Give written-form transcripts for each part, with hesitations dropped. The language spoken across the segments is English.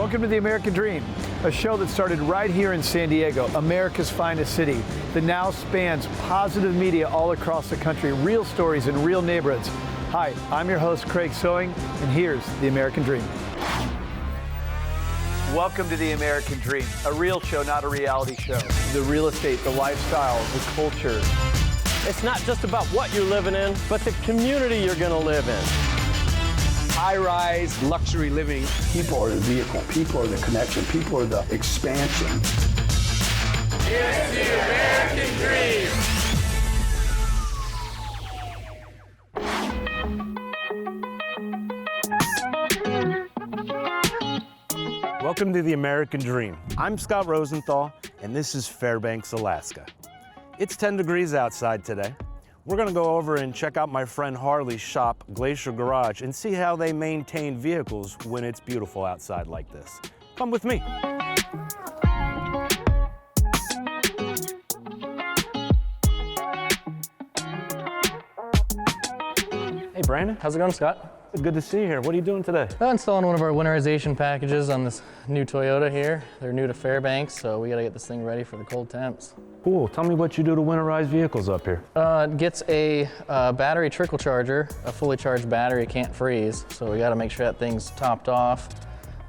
Welcome to The American Dream, a show that started right here in San Diego, America's finest city, that now spans positive media all across the country, real stories in real neighborhoods. Hi, I'm your host, Craig Sewing, and here's The American Dream. Welcome to The American Dream, a real show, not a reality show. The real estate, the lifestyle, the culture. It's not just about what you're living in, but the community you're going to live in. High-rise luxury living. People are the vehicle, people are the connection, people are the expansion. It's the American Dream. Welcome to The American Dream. I'm Scott Rosenthal, and this is Fairbanks, Alaska. It's 10 degrees outside today. We're gonna go over and check out my friend Harley's shop, Glacier Garage, and see how they maintain vehicles when it's beautiful outside like this. Come with me. Hey Brandon. How's it going, Scott? Good to see you here. What are you doing today? Installing one of our winterization packages on this new Toyota here. They're new to Fairbanks, so we gotta get this thing ready for the cold temps. Cool. Tell me what you do to winterize vehicles up here. It gets a battery trickle charger, a fully charged battery can't freeze, so we gotta make sure that thing's topped off.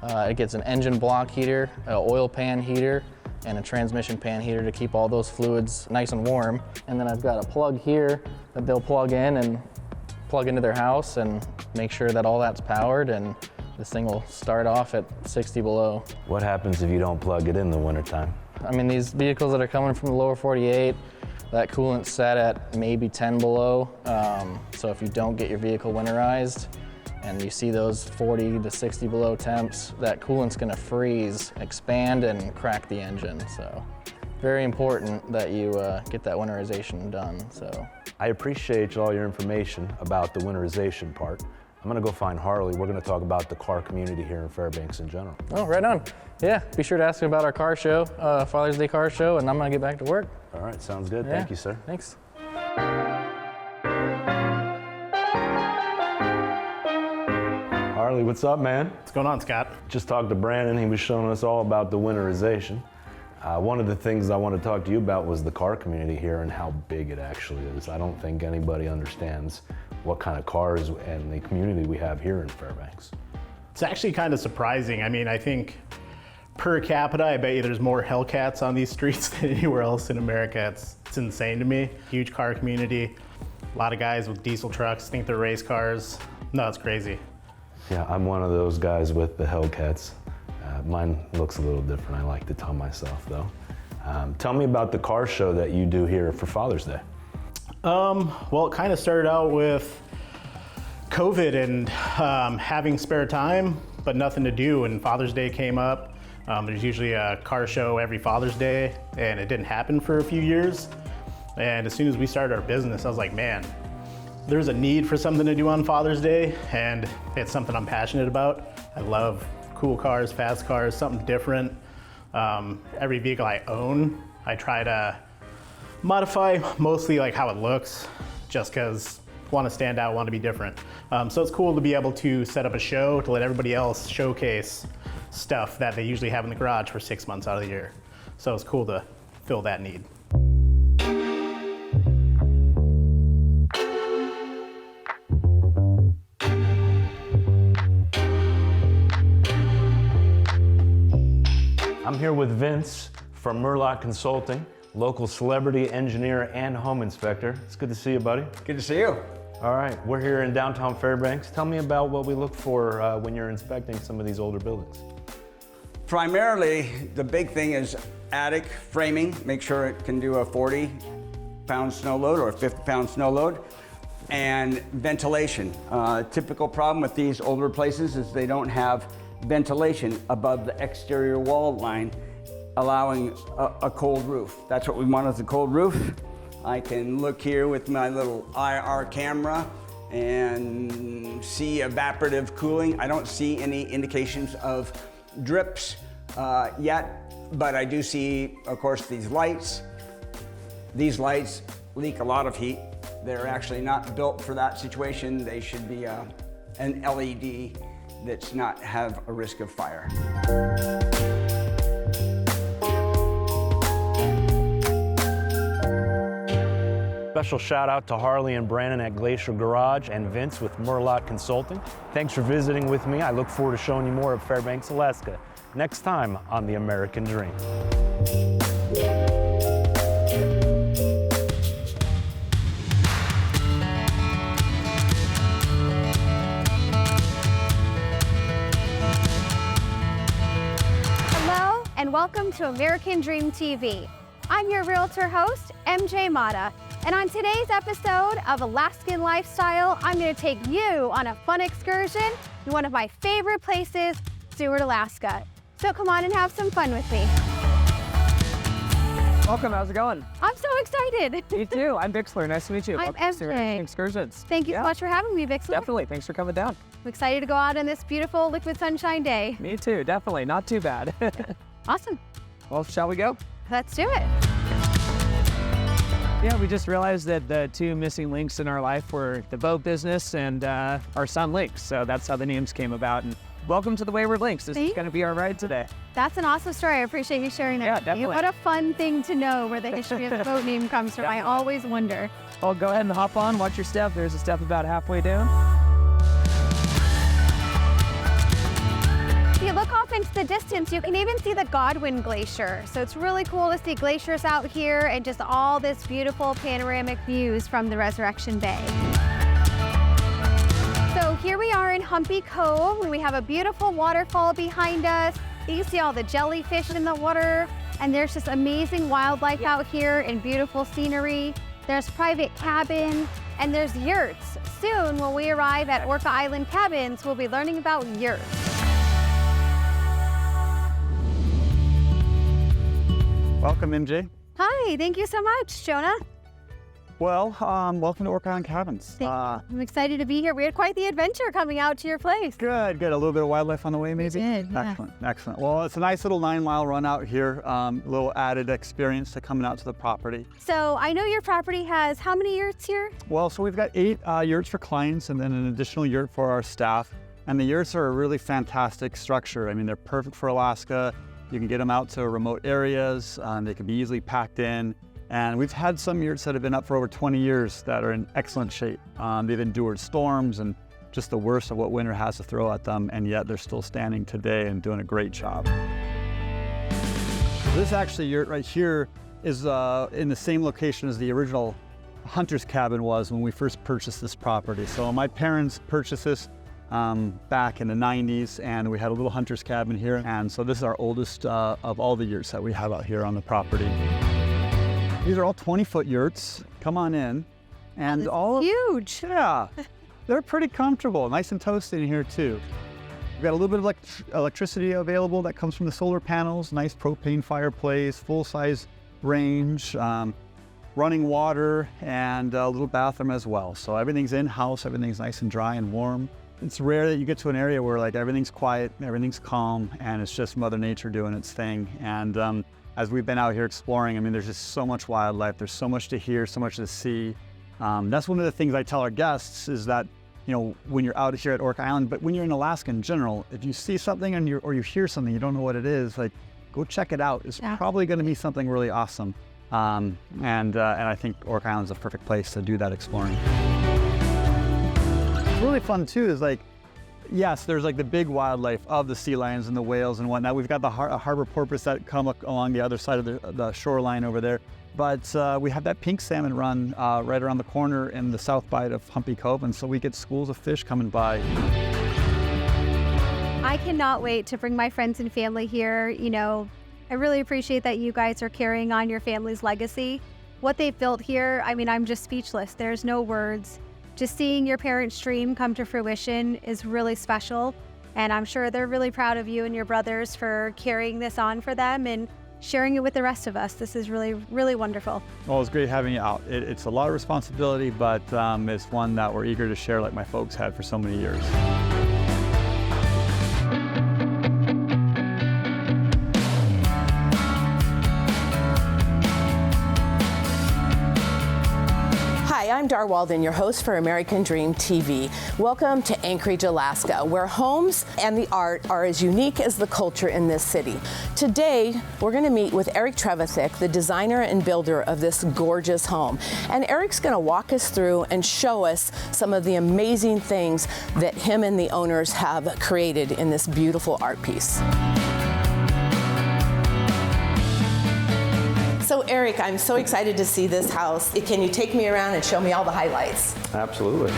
It gets an engine block heater, an oil pan heater, and a transmission pan heater to keep all those fluids nice and warm. And then I've got a plug here that they'll plug in and plug into their house and make sure that all that's powered, and this thing will start off at 60 below. What happens if you don't plug it in the wintertime? I mean, these vehicles that are coming from the lower 48, that coolant's set at maybe 10 below. So if you don't get your vehicle winterized and you see those 40 to 60 below temps, that coolant's gonna freeze, expand, and crack the engine. So very important that you get that winterization done. So I appreciate all your information about the winterization part. I'm gonna go find Harley. We're gonna talk about the car community here in Fairbanks in general. Oh, right on. Yeah, be sure to ask me about our car show, Father's Day car show, and I'm gonna get back to work. All right, sounds good. Yeah. Thank you, sir. Thanks. Harley, what's up, man? What's going on, Scott? Just talked to Brandon. He was showing us all about the winterization. One of the things I want to talk to you about was the car community here and how big it actually is. I don't think anybody understands what kind of cars and the community we have here in Fairbanks. It's actually kind of surprising. I mean, I think per capita, I bet you there's more Hellcats on these streets than anywhere else in America. It's insane to me. Huge car community. A lot of guys with diesel trucks think they're race cars. No, it's crazy. Yeah, I'm one of those guys with the Hellcats. Mine looks a little different, I like to tell myself though. Tell me about the car show that you do here for Father's Day. Well, it kind of started out with COVID and having spare time, but nothing to do. And Father's Day came up. There's usually a car show every Father's Day, and it didn't happen for a few years. And as soon as we started our business, I was like, man, there's a need for something to do on Father's Day, and it's something I'm passionate about. I love cool cars, fast cars, something different. Every vehicle I own, I try to modify mostly like how it looks, just because I want to stand out, want to be different. So it's cool to be able to set up a show to let everybody else showcase stuff that they usually have in the garage for 6 months out of the year. So it's cool to fill that need. I'm here with Vince from Murlock Consulting, local celebrity engineer and home inspector. It's good to see you, buddy. Good to see you. All right, we're here in downtown Fairbanks. Tell me about what we look for when you're inspecting some of these older buildings. Primarily, the big thing is attic framing. Make sure it can do a 40-pound snow load or a 50-pound snow load. And ventilation. Typical problem with these older places is they don't have ventilation above the exterior wall line, allowing a cold roof. That's what we want, is a cold roof. I can look here with my little IR camera and see evaporative cooling. I don't see any indications of drips yet, but I do see, of course, these lights. These lights leak a lot of heat. They're actually not built for that situation. They should be an LED that's not have a risk of fire. Special shout out to Harley and Brandon at Glacier Garage and Vince with Murlock Consulting. Thanks for visiting with me. I look forward to showing you more of Fairbanks, Alaska next time on The American Dream. Hello and welcome to American Dream TV. I'm your Realtor host, MJ Motta. And on today's episode of Alaskan Lifestyle, I'm going to take you on a fun excursion to one of my favorite places, Seward, Alaska. So come on and have some fun with me. Welcome, how's it going? I'm so excited. Me too, I'm Bixler, nice to meet you. I'm Welcome to Seward MJ. Excursions. Thank you so much for having me, Bixler. Definitely, thanks for coming down. I'm excited to go out on this beautiful liquid sunshine day. Me too, definitely, not too bad. Awesome. Well, shall we go? Let's do it. Yeah, we just realized that the two missing links in our life were the boat business and our son Links, so that's how the names came about. And welcome to the Wayward Links. This is going to be our ride today. That's an awesome story. I appreciate you sharing that. Yeah, with me. definitely. What a fun thing to know where the history of the boat name comes from. I always wonder. Well, go ahead and hop on, watch your step. There's a step about halfway down. If you look off into the distance, you can even see the Godwin Glacier. So it's really cool to see glaciers out here and just all this beautiful panoramic views from the Resurrection Bay. So here we are in Humpy Cove, and we have a beautiful waterfall behind us. You can see all the jellyfish in the water, and there's just amazing wildlife out here and beautiful scenery. There's private cabins, and there's yurts. Soon, when we arrive at Orca Island Cabins, we'll be learning about yurts. Welcome, MJ. Hi, thank you so much, Jonah. Well, welcome to Orca Island Cabins. I'm excited to be here. We had quite the adventure coming out to your place. Good. A little bit of wildlife on the way, maybe? did, yeah. Excellent. Well, it's a nice little 9-mile run out here. A little added experience to coming out to the property. So I know your property has how many yurts here? Well, so we've got 8 yurts for clients and then an additional yurt for our staff. And the yurts are a really fantastic structure. I mean, they're perfect for Alaska. You can get them out to remote areas. They can be easily packed in. And we've had some yurts that have been up for over 20 years that are in excellent shape. They've endured storms and just the worst of what winter has to throw at them, and yet they're still standing today and doing a great job. This actually yurt right here is in the same location as the original hunter's cabin was when we first purchased this property. So my parents purchased this back in the 90s, and we had a little hunter's cabin here. And so this is our oldest of all the yurts that we have out here on the property. These are all 20-foot yurts. Come on in. And all huge. Yeah, they're pretty comfortable. Nice and toasty in here too. We've got a little bit of electricity available that comes from the solar panels. Nice propane fireplace, full-size range, running water, and a little bathroom as well. So everything's in-house. Everything's nice and dry and warm. It's rare that you get to an area where like everything's quiet, everything's calm, and it's just Mother Nature doing its thing. And as we've been out here exploring, I mean, there's just so much wildlife. There's so much to hear, so much to see. That's one of the things I tell our guests is that, you know, when you're out here at Orca Island, but when you're in Alaska in general, if you see something or you hear something, you don't know what it is, like, go check it out. It's probably going to be something really awesome. And I think Orca Island is a perfect place to do that exploring. What's really fun too is like, yes, there's like the big wildlife of the sea lions and the whales and whatnot. We've got the harbor porpoise that come up along the other side of the shoreline over there. But we have that pink salmon run right around the corner in the south bite of Humpy Cove, and so we get schools of fish coming by. I cannot wait to bring my friends and family here. You know, I really appreciate that you guys are carrying on your family's legacy. What they've built here, I mean, I'm just speechless. There's no words. Just seeing your parents' dream come to fruition is really special. And I'm sure they're really proud of you and your brothers for carrying this on for them and sharing it with the rest of us. This is really, really wonderful. Well, it's great having you out. It's a lot of responsibility, but it's one that we're eager to share like my folks had for so many years. Hi, I'm Darwalden, your host for American Dream TV. Welcome to Anchorage, Alaska, where homes and the art are as unique as the culture in this city. Today, we're going to meet with Eric Trevithick, the designer and builder of this gorgeous home. And Eric's going to walk us through and show us some of the amazing things that him and the owners have created in this beautiful art piece. So Eric, I'm so excited to see this house. Can you take me around and show me all the highlights? Absolutely.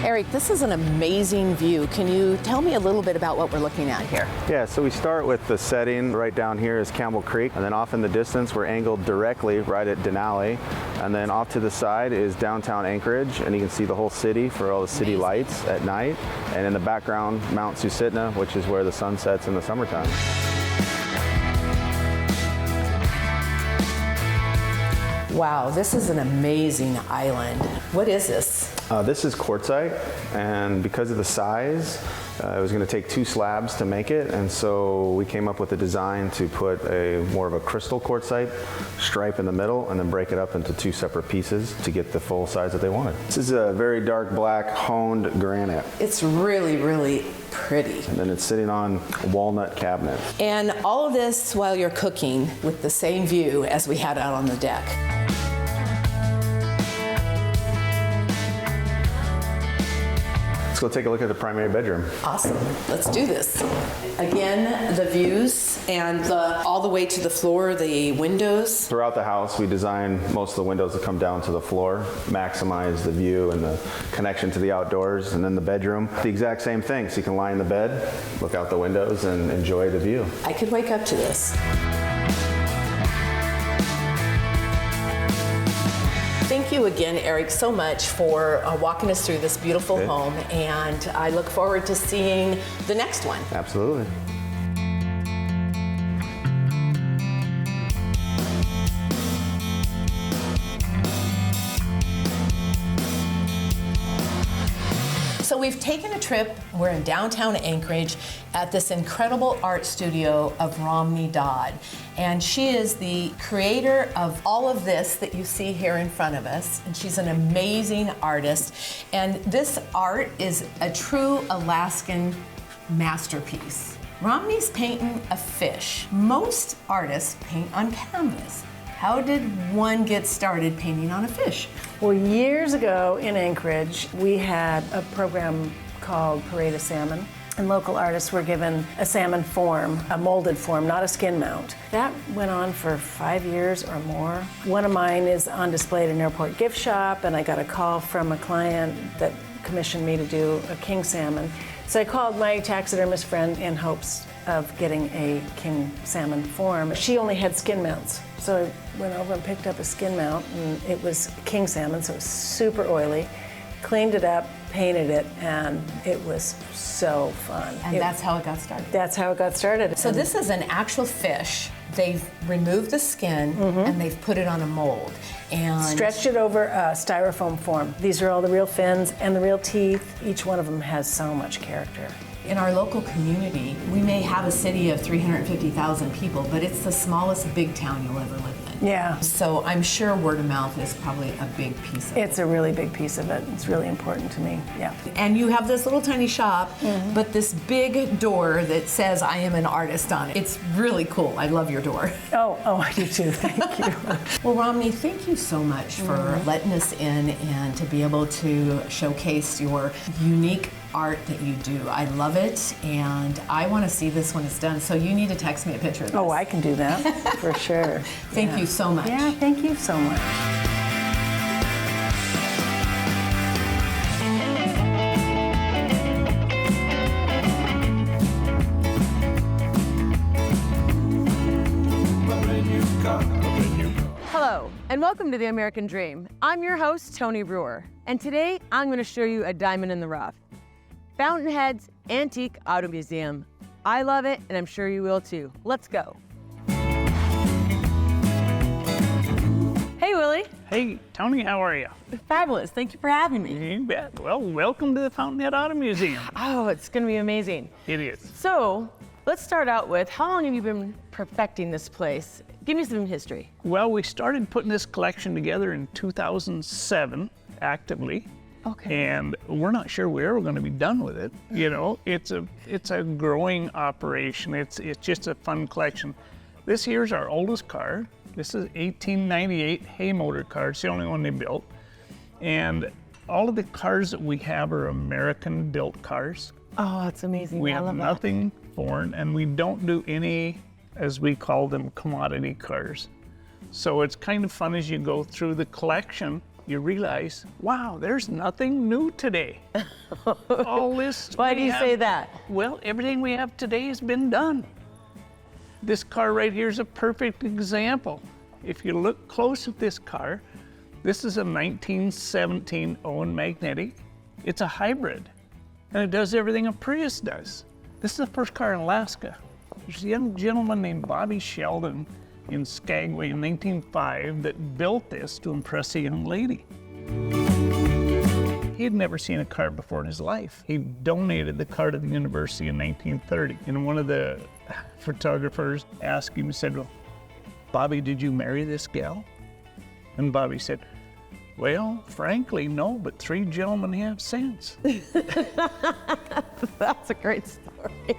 Eric, this is an amazing view. Can you tell me a little bit about what we're looking at here? Yeah, so we start with the setting. Right down here is Campbell Creek, and then off in the distance we're angled directly right at Denali, and then off to the side is downtown Anchorage, and you can see the whole city for all the city lights at night, and in the background Mount Susitna, which is where the sun sets in the summertime. Wow, this is an amazing island. What is this? This is quartzite, and because of the size, it was going to take 2 slabs to make it, and so we came up with a design to put more of a crystal quartzite stripe in the middle and then break it up into 2 separate pieces to get the full size that they wanted. This is a very dark black honed granite. It's really, really pretty. And then it's sitting on walnut cabinets. And all of this while you're cooking with the same view as we had out on the deck. Let's go take a look at the primary bedroom. Awesome. Let's do this. Again, the views and all the way to the floor, the windows. Throughout the house, we design most of the windows to come down to the floor, maximize the view and the connection to the outdoors. And then the bedroom, the exact same thing. So you can lie in the bed, look out the windows, and enjoy the view. I could wake up to this. Thank you again, Eric, so much for walking us through this beautiful home, and I look forward to seeing the next one. Absolutely. So we've taken a trip, we're in downtown Anchorage at this incredible art studio of Romney Dodd. And she is the creator of all of this that you see here in front of us. And she's an amazing artist. And this art is a true Alaskan masterpiece. Romney's painting a fish. Most artists paint on canvas. How did one get started painting on a fish? Well, years ago in Anchorage, we had a program called Parade of Salmon, and local artists were given a salmon form, a molded form, not a skin mount. That went on for 5 years or more. One of mine is on display at an airport gift shop, and I got a call from a client that commissioned me to do a king salmon. So I called my taxidermist friend in hopes of getting a king salmon form. She only had skin mounts. So I went over and picked up a skin mount, and it was king salmon, so it was super oily. Cleaned it up, painted it, and it was so fun. And that's how it got started. That's how it got started. So this is an actual fish. They've removed the skin and they've put it on a mold. And stretched it over a styrofoam form. These are all the real fins and the real teeth. Each one of them has so much character. In our local community, we may have a city of 350,000 people, but it's the smallest big town you'll ever live in. Yeah. So I'm sure word of mouth is probably a big piece of it. It's a really big piece of it. It's really important to me, yeah. And you have this little tiny shop, but this big door that says I am an artist on it. It's really cool. I love your door. Oh, I do too, thank you. Well, Romney, thank you so much for letting us in and to be able to showcase your unique art that you do. I love it, and I want to see this when it's done, so you need to text me a picture of this. Oh, I can do that, for sure. Thank you so much. Yeah, thank you so much. Hello, and welcome to the American Dream. I'm your host, Tony Brewer, and today I'm going to show you a diamond in the rough. Fountainhead's Antique Auto Museum. I love it, and I'm sure you will too. Let's go. Hey, Willie. Hey, Tony, how are you? Fabulous. Thank you for having me. You bet. Well, welcome to the Fountainhead Auto Museum. Oh, it's going to be amazing. It is. So, let's start out with, how long have you been perfecting this place? Give me some history. Well, we started putting this collection together in 2007 actively. Okay. And we're not sure we're ever going to be done with it. You know, it's a growing operation. It's just a fun collection. This here's our oldest car. This is 1898 hay motor car. It's the only one they built. And all of the cars that we have are American-built cars. Oh, that's amazing. We I have love nothing foreign, and we don't do any, as we call them, commodity cars. So it's kind of fun as you go through the collection. You realize, wow, there's nothing new today. All this. Why do you say that? Well, everything we have today has been done. This car right here is a perfect example. If you look close at this car, this is a 1917 Owen Magnetic. It's a hybrid, and it does everything a Prius does. This is the first car in Alaska. There's a young gentleman named Bobby Sheldon in Skagway in 1905 that built this to impress a young lady. He had never seen a car before in his life. He donated the car to the university in 1930, and one of the photographers asked him, said, well, Bobby, did you marry this gal? And Bobby said, well, frankly, no, but 3 gentlemen have since. That's a great story.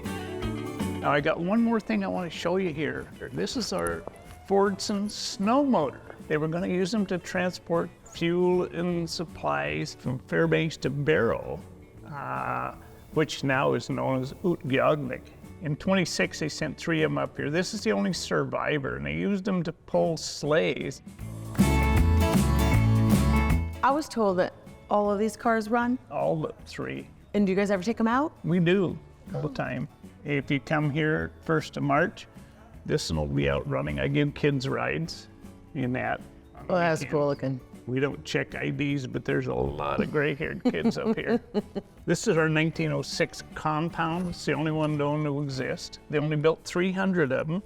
Now, I got one more thing I want to show you here. This is our Fordson snow motor. They were going to use them to transport fuel and supplies from Fairbanks to Barrow, which now is known as Utqiagvik. In 26, they sent 3 of them up here. This is the only survivor, and they used them to pull sleighs. I was told that all of these cars run. All but 3. And do you guys ever take them out? We do, all the time. If you come here 1st of March, this one will be out running. I give kids rides in that. Oh, that's cool looking. We don't check IDs, but there's a lot of gray-haired kids up here. This is our 1906 Compound. It's the only one known to exist. They only built 300 of them.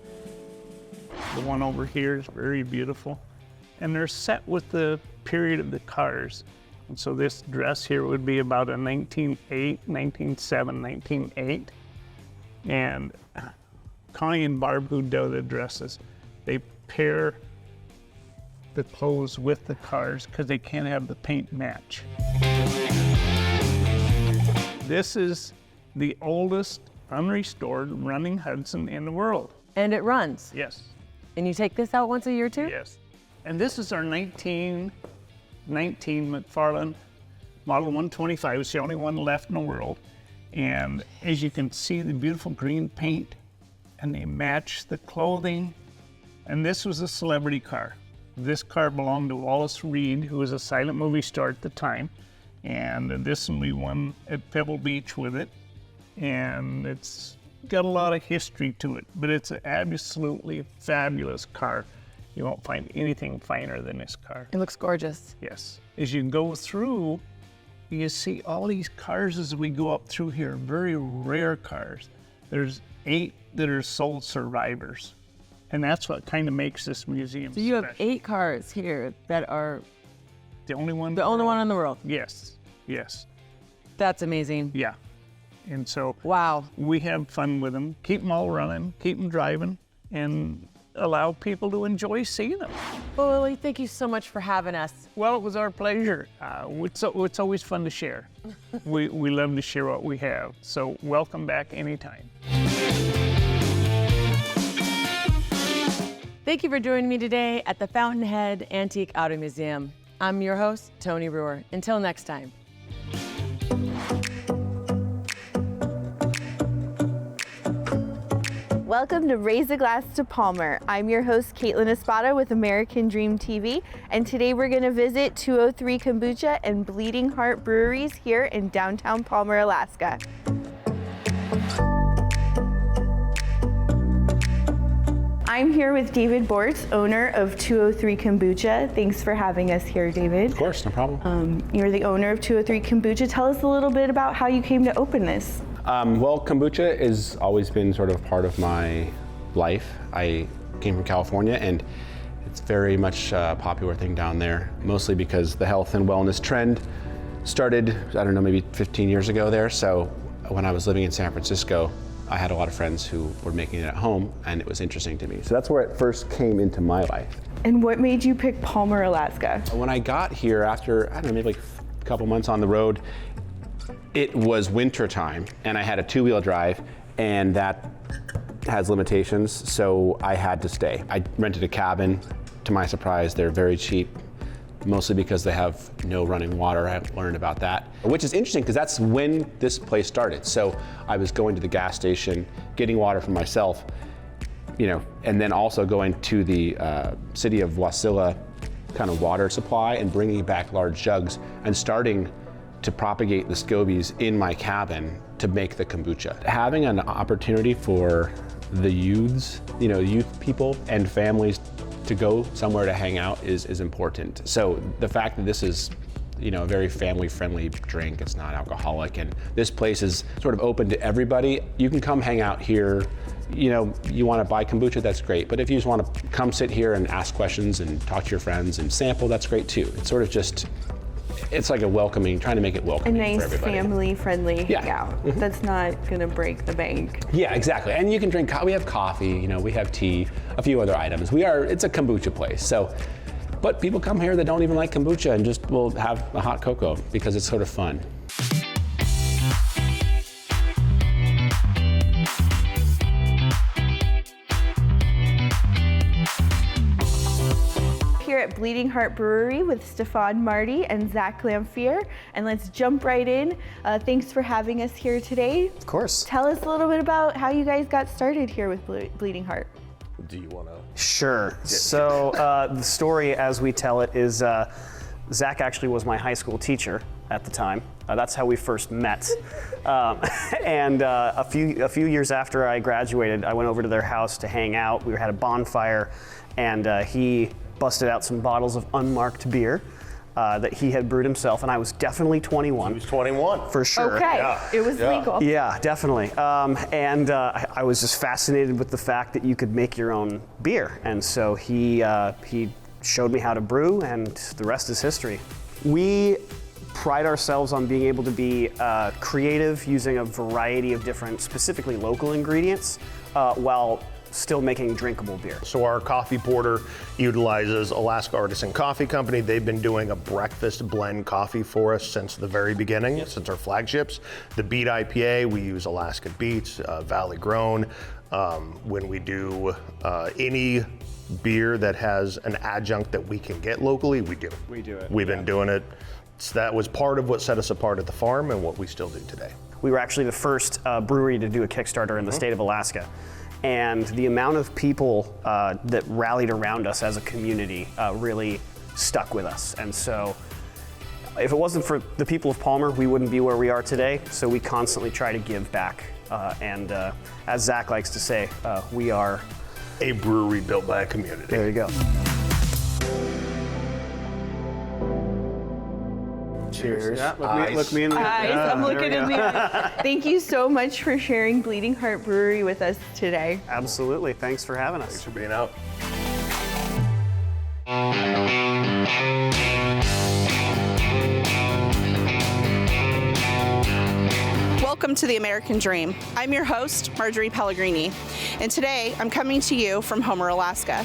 The one over here is very beautiful. And they're set with the period of the cars. And so this dress here would be about a 1908, 1907, 1908. And Connie and Barb, who do the dresses, they pair the clothes with the cars because they can't have the paint match. This is the oldest unrestored running Hudson in the world. And it runs? Yes. And you take this out once a year too? Yes. And this is our 1919 McFarland Model 125. It's the only one left in the world. And as you can see, the beautiful green paint, and they match the clothing. And this was a celebrity car. This car belonged to Wallace Reed, who was a silent movie star at the time. And this one we won at Pebble Beach with it. And it's got a lot of history to it, but it's an absolutely fabulous car. You won't find anything finer than this car. It looks gorgeous. Yes. As you go through, you see all these cars as we go up through here, very rare cars. There's 8 that are sole survivors. And that's what kind of makes this museum So you special. have 8 cars here that are the only one? The only one in the world? Yes, yes. That's amazing. Yeah. And so wow, we have fun with them, keep them all running, keep them driving, and allow people to enjoy seeing them. Well, Willie, thank you so much for having us. Well, it was our pleasure. It's always fun to share. we love to share what we have. So welcome back anytime. Thank you for joining me today at the Fountainhead Antique Auto Museum. I'm your host, Tony Brewer. Until next time. Welcome to Raise a Glass to Palmer. I'm your host, Caitlin Espada with American Dream TV, and today we're going to visit 203 Kombucha and Bleeding Heart Breweries here in downtown Palmer, Alaska. I'm here with David Bortz, owner of 203 Kombucha. Thanks for having us here, David. Of course, no problem. You're the owner of 203 Kombucha. Tell us a little bit about how you came to open this. Well, kombucha has always been sort of part of my life. I came from California, and it's very much a popular thing down there, mostly because the health and wellness trend started, I don't know, maybe 15 years ago there. So when I was living in San Francisco, I had a lot of friends who were making it at home, and it was interesting to me. So that's where it first came into my life. And what made you pick Palmer, Alaska? When I got here after, I don't know, maybe like a couple months on the road, it was winter time, and I had a 2-wheel drive, and that has limitations, so I had to stay. I rented a cabin. To my surprise, they're very cheap, mostly because they have no running water. I learned about that, which is interesting because that's when this place started. So I was going to the gas station, getting water for myself, you know, and then also going to the city of Wasilla kind of water supply and bringing back large jugs and starting to propagate the scobies in my cabin to make the kombucha. Having an opportunity for the youths, you know, youth people and families to go somewhere to hang out is important. So the fact that this is, you know, a very family-friendly drink, it's not alcoholic, and this place is sort of open to everybody. You can come hang out here. You know, you want to buy kombucha, that's great. But if you just want to come sit here and ask questions and talk to your friends and sample, that's great too. It's sort of just, it's like a welcoming, trying to make it welcoming a nice for everybody. family-friendly hangout. That's not gonna break the bank. Yeah, exactly. And you can drink, we have coffee, you know, we have tea, a few other items. It's a kombucha place. So, but people come here that don't even like kombucha and just will have a hot cocoa because it's sort of fun. At Bleeding Heart Brewery with Stefan Marty and Zach Lamphere, and let's jump right in. Thanks for having us here today. Of course. Tell us a little bit about how you guys got started here with Bleeding Heart. Do you want to? Sure. So the story as we tell it is Zach actually was my high school teacher at the time. That's how we first met. And a few years after I graduated, I went over to their house to hang out. We had a bonfire, and he busted out some bottles of unmarked beer that he had brewed himself, and I was definitely 21. He was 21. For sure. Okay, it was legal. Yeah, definitely. And I was just fascinated with the fact that you could make your own beer, and so he showed me how to brew, and the rest is history. We pride ourselves on being able to be creative using a variety of different, specifically local ingredients, while still making drinkable beer. So our coffee porter utilizes Alaska Artisan Coffee Company. They've been doing a breakfast blend coffee for us since the very beginning, since our flagships. The Beet IPA, we use Alaska beets, Valley grown. When we do any beer that has an adjunct that we can get locally, we do. We do it. We've been doing it. So that was part of what set us apart at the farm and what we still do today. We were actually the first brewery to do a Kickstarter in the state of Alaska. And the amount of people that rallied around us as a community really stuck with us. And so if it wasn't for the people of Palmer, we wouldn't be where we are today. So we constantly try to give back. And as Zach likes to say, we are a brewery built by a community. There you go. Cheers. Yeah, look me in the eyes. I'm looking in the eyes. Thank you so much for sharing Bleeding Heart Brewery with us today. Absolutely. Thanks for having us. Thanks for being out. Welcome to the American Dream. I'm your host, Marjorie Pellegrini, and today I'm coming to you from Homer, Alaska.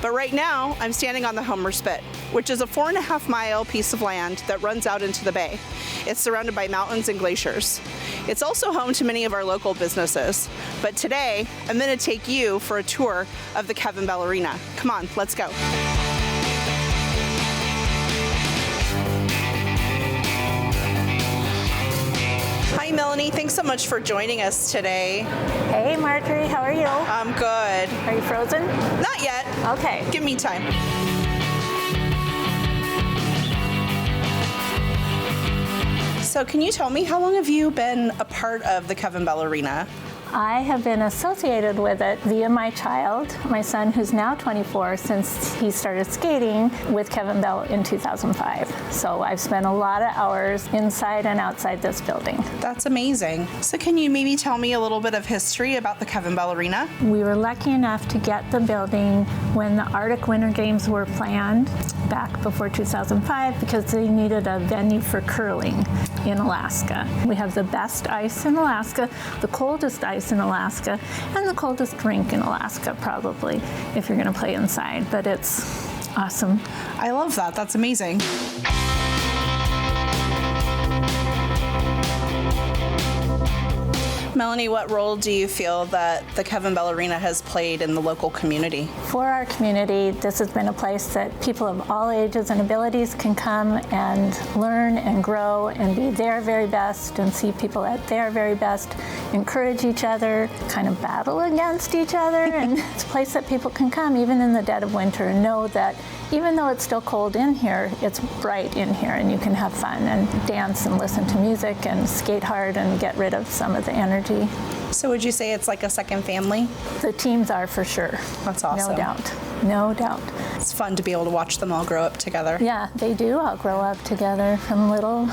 But right now, I'm standing on the Homer Spit, which is a 4.5-mile piece of land that runs out into the bay. It's surrounded by mountains and glaciers. It's also home to many of our local businesses. But today, I'm going to take you for a tour of the Kevin Ballerina. Come on, let's go. Hi, Melanie. Thanks so much for joining us today. Hey, Marjorie. How are you? I'm good. Are you frozen? Not yet. Okay. Give me time. So can you tell me, how long have you been a part of the Kevin Ballerina? I have been associated with it via my child, my son, who's now 24, since he started skating with Kevin Bell in 2005. So I've spent a lot of hours inside and outside this building. That's amazing. So can you maybe tell me a little bit of history about the Kevin Ballerina? We were lucky enough to get the building when the Arctic Winter Games were planned back before 2005 because they needed a venue for curling in Alaska. We have the best ice in Alaska, the coldest ice place in Alaska and the coldest rink in Alaska, probably, if you're going to play inside. But it's awesome. I love that. That's amazing. Melanie, what role do you feel that the Kevin Bell Arena has played in the local community? For our community, this has been a place that people of all ages and abilities can come and learn and grow and be their very best and see people at their very best, encourage each other, kind of battle against each other. And it's a place that people can come even in the dead of winter and know that even though it's still cold in here, it's bright in here and you can have fun and dance and listen to music and skate hard and get rid of some of the energy. So would you say it's like a second family? The teams are, for sure. That's awesome. No doubt. No doubt. It's fun to be able to watch them all grow up together. Yeah, they do all grow up together from little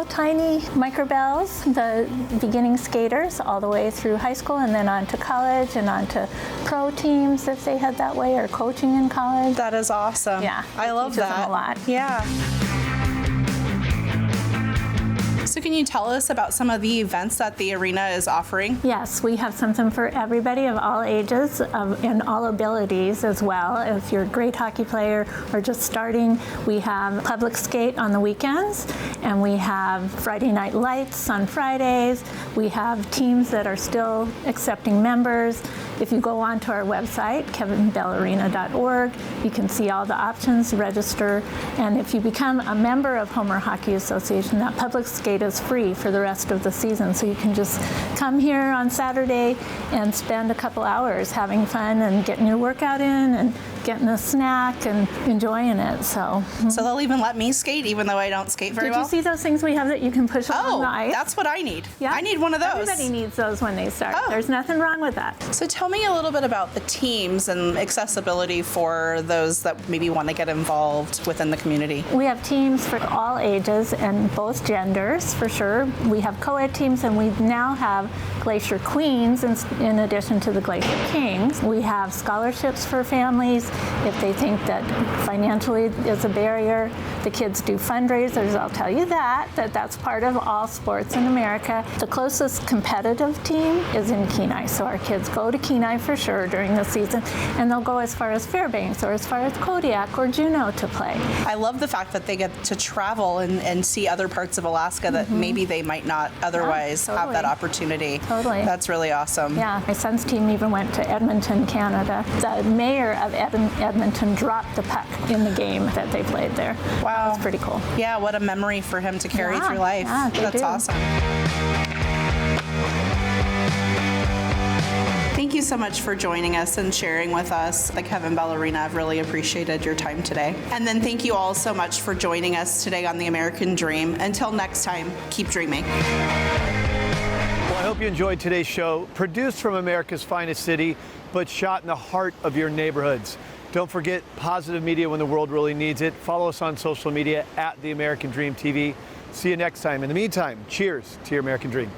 tiny microbells, the beginning skaters, all the way through high school and then on to college and on to pro teams if they head that way or coaching in college. That is awesome. Yeah, I love teaches them that. a lot. Yeah. So can you tell us about some of the events that the arena is offering? Yes, we have something for everybody of all ages and all abilities as well. If you're a great hockey player or just starting, we have public skate on the weekends, and we have Friday night lights on Fridays. We have teams that are still accepting members. If you go onto our website, kevinbellarena.org, you can see all the options, register, and if you become a member of Homer Hockey Association, that public skate is free for the rest of the season. So you can just come here on Saturday and spend a couple hours having fun and getting your workout in and getting a snack and enjoying it. So they'll even let me skate even though I don't skate very well? Did you see those things we have that you can push along the ice? That's what I need. Yeah. I need one of those. Everybody needs those when they start. There's nothing wrong with that. So tell me a little bit about the teams and accessibility for those that maybe want to get involved within the community. We have teams for all ages and both genders, for sure. We have co-ed teams, and we now have Glacier Queens in addition to the Glacier Kings. We have scholarships for families if they think that financially is a barrier. The kids do fundraisers, I'll tell you that's part of all sports in America. The closest competitive team is in Kenai, so our kids go to Kenai for sure during the season, and they'll go as far as Fairbanks or as far as Kodiak or Juneau to play. I love the fact that they get to travel and see other parts of Alaska that maybe they might not otherwise have that opportunity. Totally. That's really awesome. Yeah, my son's team even went to Edmonton, Canada. The mayor of Edmonton dropped the puck in the game that they played there. Wow. That's pretty cool. Yeah, what a memory for him to carry through life. Yeah, That's awesome. Thank you so much for joining us and sharing with us the Kevin Bell Arena. I've really appreciated your time today. And then thank you all so much for joining us today on The American Dream. Until next time, keep dreaming. Well, I hope you enjoyed today's show, produced from America's finest city, but shot in the heart of your neighborhoods. Don't forget positive media when the world really needs it. Follow us on social media at The American Dream TV. See you next time. In the meantime, cheers to your American dream.